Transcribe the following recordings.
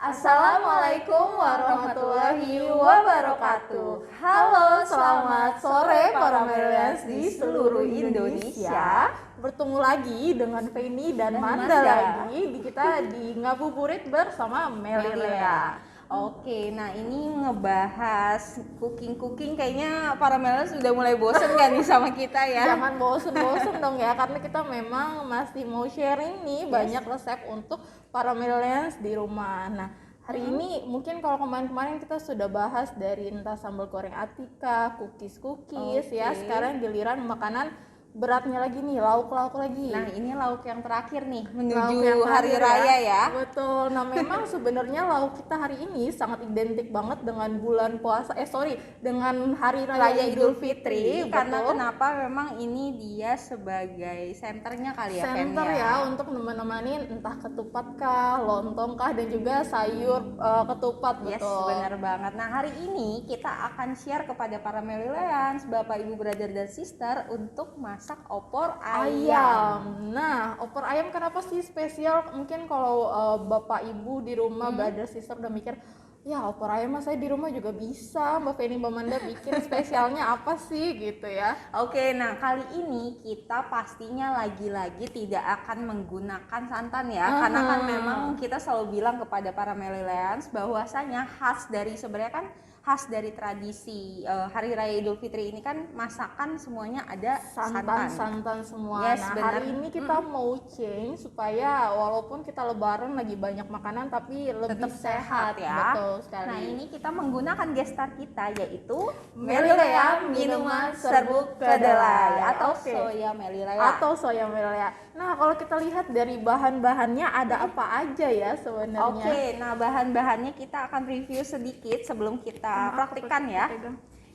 Assalamualaikum warahmatullahi wabarakatuh. Halo, selamat sore para millennials di seluruh Indonesia. Bertemu lagi dengan Feni dan Manda lagi kita di Ngabuburit bersama Melilea. Oke, nah ini ngebahas cooking kayaknya para millennials sudah mulai bosen kan nih sama kita ya? Jangan bosen-bosen dong ya, karena kita memang masih mau sharing nih banyak resep untuk para millennials di rumah. Nah, hari ini mungkin kalau kemarin-kemarin kita sudah bahas dari entah sambal goreng Atika, cookies ya. Sekarang giliran makanan beratnya lagi nih, lauk-lauk lagi. Nah, ini lauk yang terakhir nih Lauk menuju yang hari terakhir raya ya. Betul. Nah, memang sebenarnya lauk kita hari ini sangat identik banget dengan bulan puasa. Dengan hari raya Idul Fitri. Karena betul. kenapa memang ini dia sebagai senternya kali ya, Fen, Center ya untuk menemani entah ketupat kah, lontong kah, dan juga sayur ketupat. Yes, betul. benar banget. Nah, hari ini kita akan share kepada para millennials, Bapak, Ibu, brother dan sister untuk masak opor ayam. Nah, opor ayam kenapa sih spesial? Mungkin kalau bapak ibu di rumah, brother sister udah mikir, ya opor ayam mah saya di rumah juga bisa. Mbak Feni, Mbak Manda bikin spesialnya apa sih gitu ya? Oke, nah kali ini kita pastinya lagi-lagi tidak akan menggunakan santan ya, karena kan memang kita selalu bilang kepada para millennials bahwasanya khas dari tradisi Hari Raya Idul Fitri ini kan masakan semuanya ada santan semua. Yes, nah, benar. hari ini kita mau change supaya walaupun kita lebaran lagi banyak makanan tapi lebih Tetap sehat ya. Betul sekali. Nah, ini kita menggunakan gestar kita yaitu Melilea minuman serbuk kedelai atau soya melilea. Nah, kalau kita lihat dari bahan-bahannya ada apa aja ya sebenarnya? Oke, nah bahan-bahannya kita akan review sedikit sebelum kita praktikkan ya.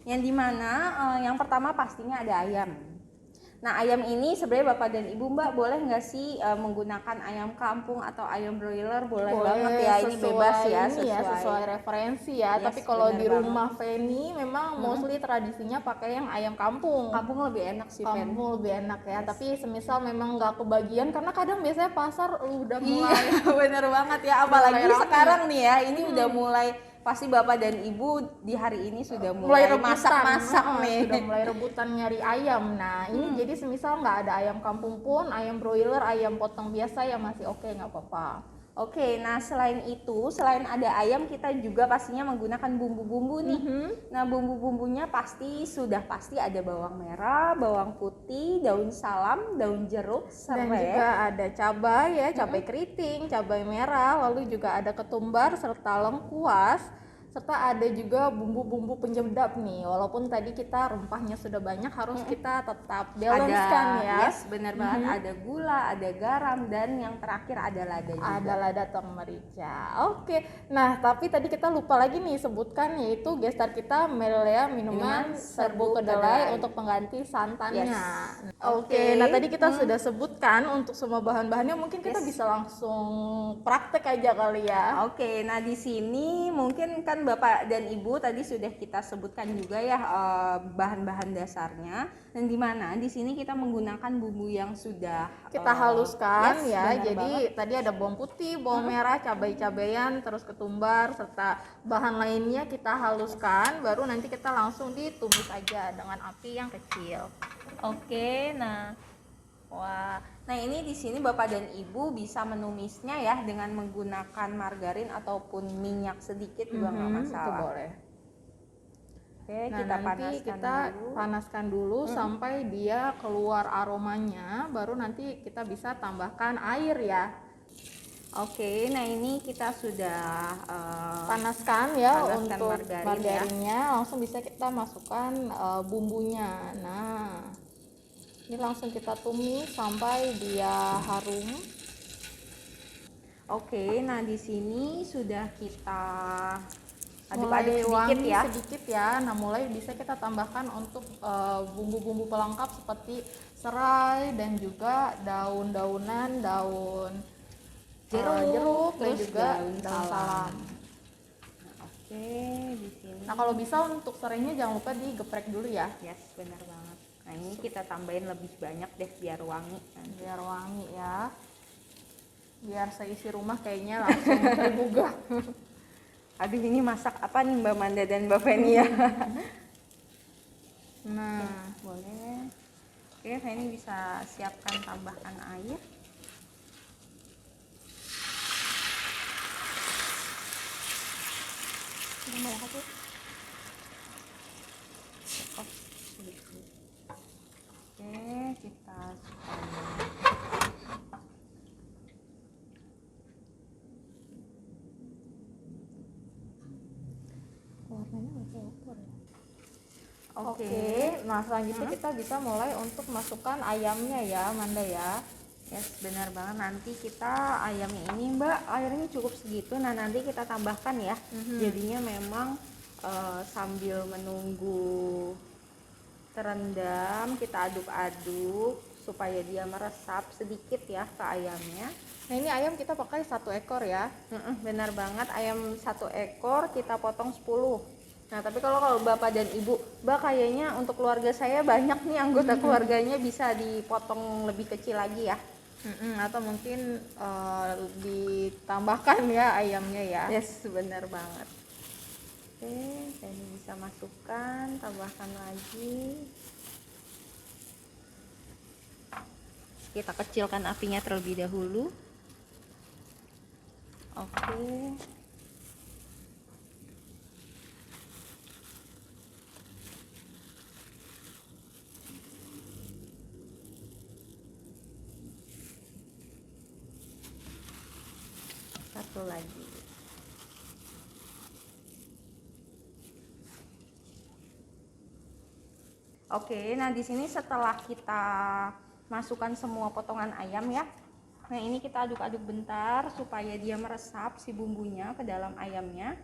Yang dimana yang pertama pastinya ada ayam. Nah, ayam ini sebenarnya Bapak dan Ibu Mbak boleh nggak sih menggunakan ayam kampung atau ayam broiler? Boleh banget ya, ini bebas ya, sesuai referensi ya. Yes, tapi kalau di bener rumah Feni memang mostly tradisinya pakai yang ayam kampung. Kampung lebih enak sih, Fen. Kampung lebih enak ya. Tapi semisal memang nggak kebagian, karena kadang biasanya pasar udah mulai bener banget ya, apalagi mulai sekarang nih ya, ini udah mulai pasti Bapak dan Ibu di hari ini sudah mulai masak-masak nih. Sudah mulai rebutan nyari ayam. Nah, ini jadi semisal nggak ada ayam kampung pun, ayam broiler, ayam potong biasa ya masih oke, nggak apa-apa. Oke, nah selain ada ayam, kita juga pastinya menggunakan bumbu-bumbu nih. Nah, bumbu-bumbunya pasti ada bawang merah, bawang putih, daun salam, daun jeruk, serai. Dan juga ada cabai ya, cabai keriting, cabai merah, lalu juga ada ketumbar serta lengkuas. Serta ada juga bumbu-bumbu penyedap nih. Walaupun tadi kita rempahnya sudah banyak, harus kita tetap balance-kan ya. Yes, benar banget. Ada gula, ada garam, dan yang terakhir ada lada juga. Ada lada atau merica. Oke. Nah, tapi tadi kita lupa lagi nih sebutkan, yaitu gestar kita Melilea minuman serbuk kedelai untuk pengganti santannya. Yes. Oke. Nah, tadi kita sudah sebutkan untuk semua bahan-bahannya, mungkin kita bisa langsung praktek aja kali ya. Oke. Nah, di sini mungkin kan Bapak dan Ibu tadi sudah kita sebutkan juga ya bahan-bahan dasarnya, dan di mana di sini kita menggunakan bumbu yang sudah kita haluskan ya. Jadi banget. tadi ada bawang putih, bawang merah, cabai-cabean, terus ketumbar serta bahan lainnya kita haluskan, baru nanti kita langsung ditumis aja dengan api yang kecil. Oke, nah ini di sini Bapak dan Ibu bisa menumisnya ya dengan menggunakan margarin ataupun minyak sedikit juga nggak masalah. Itu boleh. Oke, nah, kita panaskan dulu sampai dia keluar aromanya, baru nanti kita bisa tambahkan air ya. Oke, nah ini kita sudah panaskan ya untuk margarinnya ya. Langsung bisa kita masukkan bumbunya. Nah, ini langsung kita tumis sampai dia harum. Oke, nah di sini sudah kita aduk-aduk sedikit ya. Nah, mulai bisa kita tambahkan untuk bumbu-bumbu pelengkap seperti serai dan juga daun-daunan, daun jeruk dan juga daun salam. Oke, di sini. Nah, kalau bisa untuk serainya jangan lupa digeprek dulu ya. Yes, benar banget. Nah, ini kita tambahin lebih banyak deh biar wangi. Biar wangi ya. biar seisi rumah kayaknya langsung tergugah. Aduh, ini masak apa nih Mbak Manda dan Mbak Feni ya? Nah, Boleh. Oke, Feni bisa siapkan tambahkan air. Oh, sedikit. Oke, kita warnanya masih opor ya. Oke. Oke, nah selanjutnya kita bisa mulai untuk masukkan ayamnya ya, Manda ya. Yes, benar banget. Nanti kita ayamnya ini Mbak, airnya cukup segitu. Nah, nanti kita tambahkan ya. Jadinya memang sambil menunggu terendam, kita aduk-aduk supaya dia meresap sedikit ya ke ayamnya. Nah ini ayam kita pakai 1 ekor ya. Benar banget, ayam 1 ekor kita potong 10. Nah, tapi kalau Bapak dan Ibu, Mbak kayaknya untuk keluarga saya banyak nih anggota keluarganya, bisa dipotong lebih kecil lagi ya. Atau mungkin ditambahkan ya ayamnya ya. Yes, benar banget. Oke, ini bisa masukkan, tambahkan lagi. Kita kecilkan apinya terlebih dahulu. Oke. Satu lagi. Oke, nah di sini setelah kita masukkan semua potongan ayam ya. Nah, ini kita aduk-aduk bentar supaya dia meresap si bumbunya ke dalam ayamnya.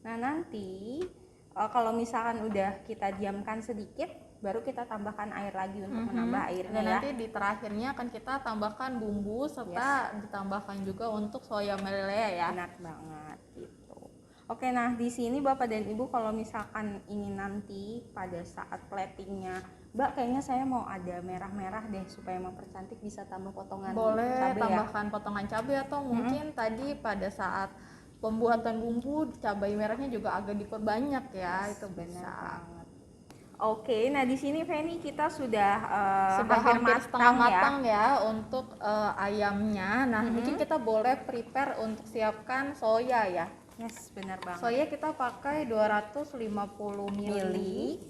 Nah, nanti kalau misalkan udah kita diamkan sedikit, baru kita tambahkan air lagi untuk menambah airnya. Dan nanti di terakhirnya akan kita tambahkan bumbu serta ditambahkan juga untuk soya meleleh ya. Benar banget gitu. Oke, nah di sini Bapak dan Ibu kalau misalkan ingin nanti pada saat platingnya, Mbak kayaknya saya mau ada merah-merah deh supaya mempercantik, bisa tambah potongan Boleh cabai tambahkan potongan cabai atau mungkin tadi pada saat pembuatan bumbu cabai merahnya juga agak diperbanyak ya. Itu bisa. banget. Oke, nah di sini Feni kita sudah hampir setengah matang matang ya untuk ayamnya. Nah, mungkin kita boleh prepare untuk siapkan soya ya. Yes, benar banget. Soya kita pakai 250 ml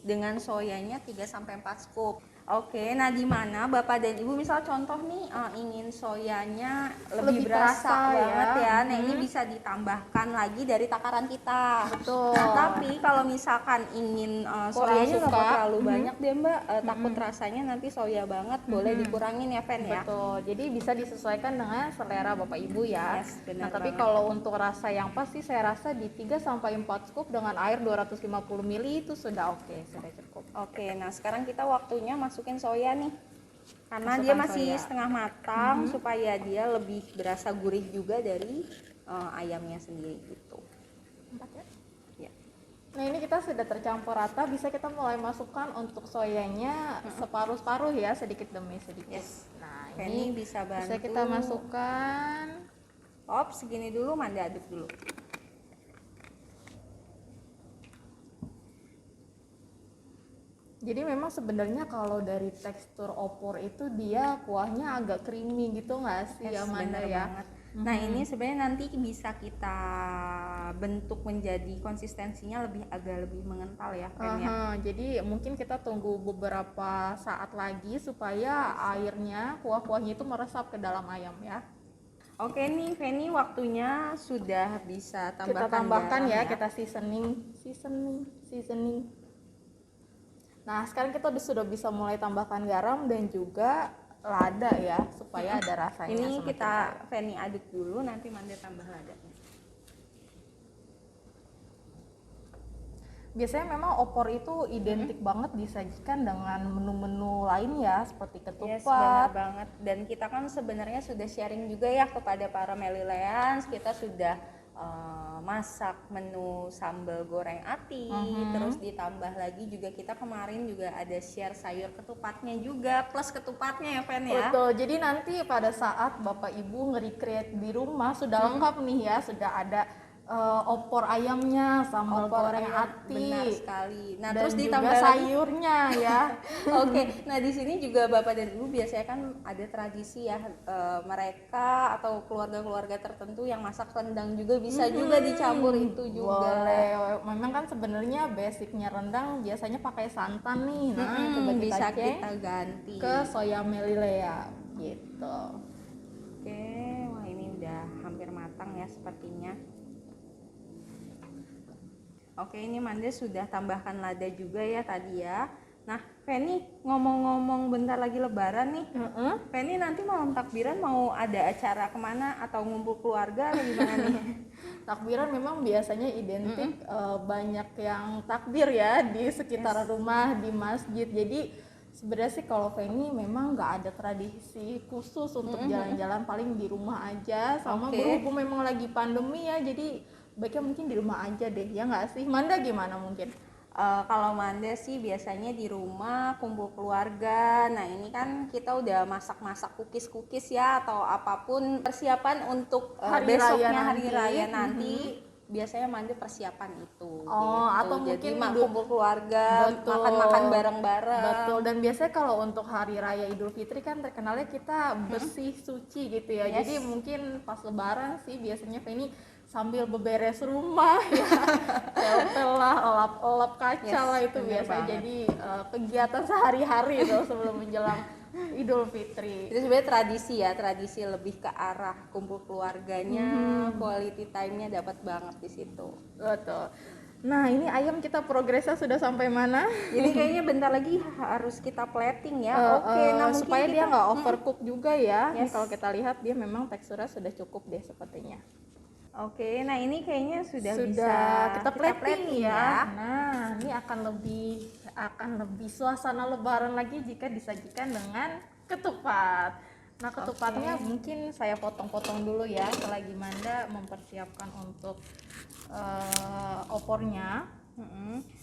dengan soyanya 3 sampai 4 scoop. Oke, nah di mana Bapak dan Ibu misal contoh nih ingin soyanya lebih berasa banget ya. Nah, ini bisa ditambahkan lagi dari takaran kita. Betul. Nah, tapi kalau misalkan ingin soyanya nggak terlalu banyak deh Mbak, takut rasanya nanti soya banget, boleh dikurangin ya Fen ya. Betul. Jadi bisa disesuaikan dengan selera Bapak Ibu ya. Yes, benar tapi banget. kalau untuk rasa yang pasti saya rasa di 3 sampai 4 scoop dengan air 250 ml itu sudah oke, sudah cukup. Oke, nah sekarang kita waktunya masukin soya nih. Karena Masukkan dia masih soya. setengah matang supaya dia lebih berasa gurih juga dari ayamnya sendiri gitu. Ya. Nah ini kita sudah tercampur rata, bisa kita mulai masukkan untuk soyanya separuh-separuh ya, sedikit demi sedikit. Yes. Nah Ini ini bisa bantu. bisa kita masukkan. Segini dulu, Manda aduk dulu. Jadi memang sebenarnya kalau dari tekstur opor itu dia kuahnya agak creamy gitu nggak sih, Amanda bener ya? banget. Nah, ini sebenarnya nanti bisa kita bentuk menjadi konsistensinya agak lebih mengental ya, Fen, ya. Jadi mungkin kita tunggu beberapa saat lagi supaya airnya, kuah-kuahnya itu meresap ke dalam ayam ya. Oke nih, Feni, waktunya sudah bisa Kita tambahkan garam ya, kita seasoning. Nah, sekarang kita sudah bisa mulai tambahkan garam dan juga lada ya, supaya ada rasanya. Ini semakin kita kaya. Feni aduk dulu, nanti Manda tambah ladanya. Biasanya memang opor itu identik banget disajikan dengan menu-menu lain ya, seperti Yes, benar ketupat. banget. Dan kita kan sebenarnya sudah sharing juga ya kepada para Melileans, kita sudah masak menu sambal goreng ati, terus ditambah lagi juga kita kemarin juga ada share sayur ketupatnya juga, plus ketupatnya ya Fen ya. Betul, jadi nanti pada saat Bapak Ibu nge-recreate di rumah sudah lengkap nih ya, sudah ada opor ayamnya, sambal Opor goreng ayam, ati, benar sekali. Nah, dan terus juga ditambah lagi sayurnya ya. Oke, nah di sini juga Bapak dan Ibu biasanya kan ada tradisi ya, mereka atau keluarga-keluarga tertentu yang masak rendang juga bisa juga dicampur itu juga. Boleh, memang kan sebenarnya basicnya rendang biasanya pakai santan nih. Nah, coba kita Bisa cek kita ganti. ke soya melilea gitu. Oke, wah ini udah hampir matang ya sepertinya. Oke, ini Manda sudah tambahkan lada juga ya tadi ya. Nah, Feni ngomong-ngomong bentar lagi lebaran nih. Feni nanti malam takbiran mau ada acara kemana atau ngumpul keluarga atau gimana nih? Takbiran memang biasanya identik banyak yang takbir ya di sekitar rumah, di masjid. Jadi sebenarnya sih kalau Feni memang nggak ada tradisi khusus untuk jalan-jalan, paling di rumah aja. Sama berhubung memang lagi pandemi ya, jadi baiknya mungkin di rumah aja deh, ya nggak sih? Manda gimana mungkin? Kalau Manda sih biasanya di rumah kumpul keluarga. Nah ini kan kita udah masak-masak cookies ya atau apapun persiapan untuk besoknya hari raya nanti. Biasanya Manda persiapan itu. Oh, gitu. atau Jadi mungkin kumpul keluarga, makan-makan bareng-bareng. Betul, dan biasanya kalau untuk hari raya Idul Fitri kan terkenalnya kita bersih suci gitu ya. Jadi mungkin pas lebaran sih biasanya Feni sambil beberes rumah ya, pel lah, elap-elap kaca lah, itu biasa jadi kegiatan sehari-hari itu sebelum menjelang Idul Fitri. Itu sebenarnya tradisi ya, tradisi lebih ke arah kumpul keluarganya, quality time-nya dapat banget di situ. Betul. Nah, ini ayam kita progresnya sudah sampai mana? Jadi kayaknya bentar lagi harus kita plating ya. Oke, nah supaya dia nggak overcook juga ya. Ini Yes. kalau kita lihat dia memang teksturnya sudah cukup deh sepertinya. Oke, nah ini kayaknya sudah bisa kita plating ya. ya. Nah, ini akan lebih suasana lebaran lagi jika disajikan dengan ketupat. Nah, ketupatnya mungkin saya potong-potong dulu ya selagi Manda mempersiapkan untuk opornya.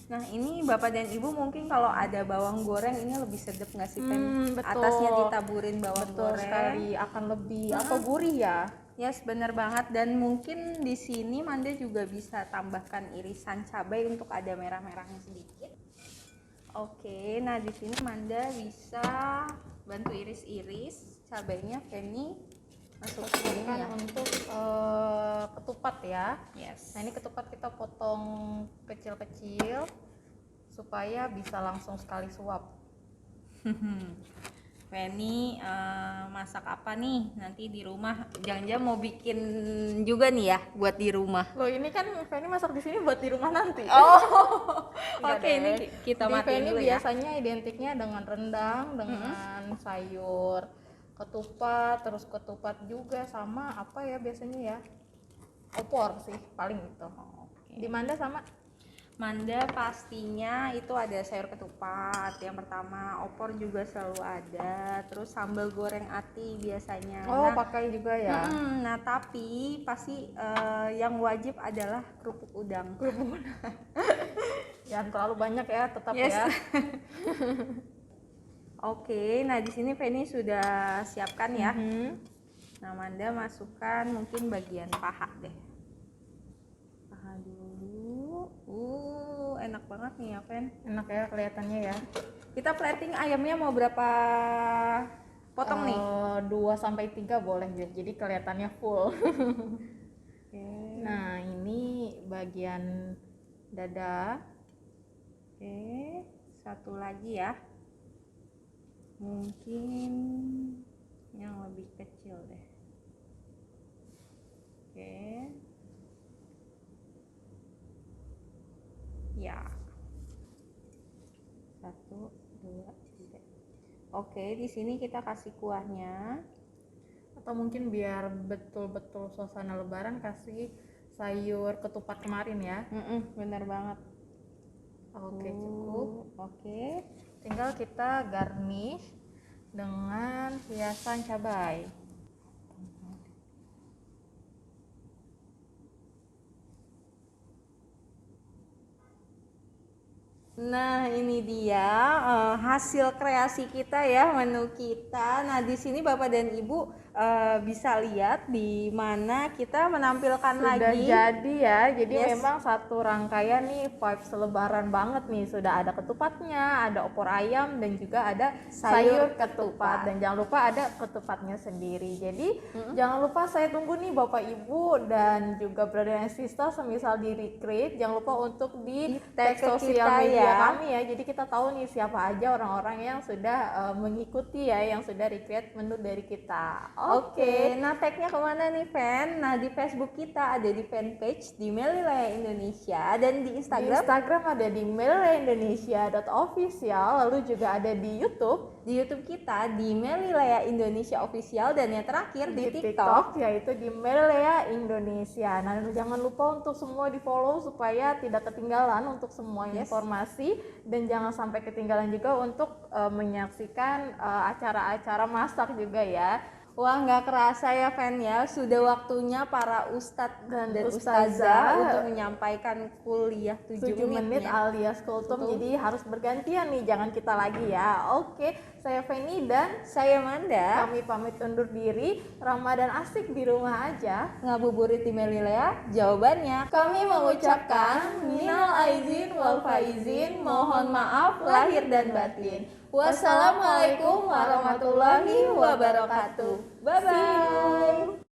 Nah ini Bapak dan Ibu mungkin kalau ada bawang goreng ini lebih sedap nggak sih Pen? Betul. Atasnya ditaburin bawang Betul goreng. sekali, akan lebih gurih ya. Yes, bener banget. Dan mungkin di sini Manda juga bisa tambahkan irisan cabai untuk ada merah-merahnya sedikit. Oke, nah di sini Manda bisa bantu iris-iris cabainya. Feni masukkan ya untuk ketupat ya. Yes. Nah, ini ketupat kita potong kecil-kecil supaya bisa langsung sekali suap. Feni masak apa nih nanti di rumah? Jangan-jangan mau bikin juga nih ya buat di rumah. Loh, ini kan Feni masak di sini buat di rumah nanti. Oke, ini kita matiin dulu ya. Biasanya identiknya dengan rendang, dengan sayur ketupat, terus ketupat juga sama apa ya biasanya ya? Opor sih paling itu. Di Manda sama? Manda pastinya itu ada sayur ketupat yang pertama, opor juga selalu ada, terus sambal goreng ati biasanya. Oh, pakai juga ya. Nah tapi pasti yang wajib adalah kerupuk udang. Jangan terlalu banyak ya, tetap Yes. ya. Oke, nah di sini Feni sudah siapkan ya. Nah Manda masukkan mungkin bagian paha deh. Paha dulu. Enak banget nih ya Fen. Enak ya kelihatannya ya. Kita plating ayamnya mau berapa potong nih? 2-3 boleh ya. Jadi kelihatannya full. Oke. Nah, ini bagian dada. Oke, satu lagi ya. Mungkin yang lebih kecil deh. Oke. Ya. 1, 2, 3. Oke, di sini kita kasih kuahnya. Atau mungkin biar betul-betul suasana lebaran kasih sayur ketupat kemarin ya. Bener banget. Oke, cukup. Oke. Tinggal kita garnish dengan hiasan cabai. Nah, ini dia hasil kreasi kita ya, menu kita. Nah, di sini Bapak dan Ibu bisa lihat di mana kita menampilkan Sudah lagi. jadi ya, jadi Yes. memang satu rangkaian nih vibes lebaran banget nih. Sudah ada ketupatnya, ada opor ayam, dan juga ada sayur ketupat. Dan jangan lupa ada ketupatnya sendiri. Jadi jangan lupa, saya tunggu nih Bapak Ibu dan juga brother and sister semisal di recreate. Jangan lupa untuk di tag ke sosial kita media ya. kami ya. Jadi kita tahu nih siapa aja orang-orang yang sudah mengikuti ya, yang sudah recreate menu dari kita. Oke, nah tagnya kemana nih Fan? Nah di Facebook kita ada di fanpage di Melilaya Indonesia dan di Di Instagram. Instagram ada di melilaindonesia.official, lalu juga ada di YouTube, Di YouTube kita di Melilaya Indonesia Official dan yang terakhir di di TikTok. yaitu di Melea Indonesia. Nah, jangan lupa untuk semua di follow supaya tidak ketinggalan untuk semua informasi, dan jangan sampai ketinggalan juga untuk menyaksikan acara-acara masak juga ya. Wah, nggak kerasa ya Fan ya, sudah waktunya para ustadz dan Ustazah ustazah untuk menyampaikan kuliah 7 7 menit menit. alias kultum, jadi harus bergantian nih, jangan kita lagi ya. Oke, saya Feni dan Saya Manda, kami pamit undur diri. Ramadan asik di rumah aja. ngabuburit di Melilaya, jawabannya Kami mengucapkan minal aizin wal faizin, mohon maaf lahir dan batin. Wassalamualaikum warahmatullahi wabarakatuh. Bye-bye. See you.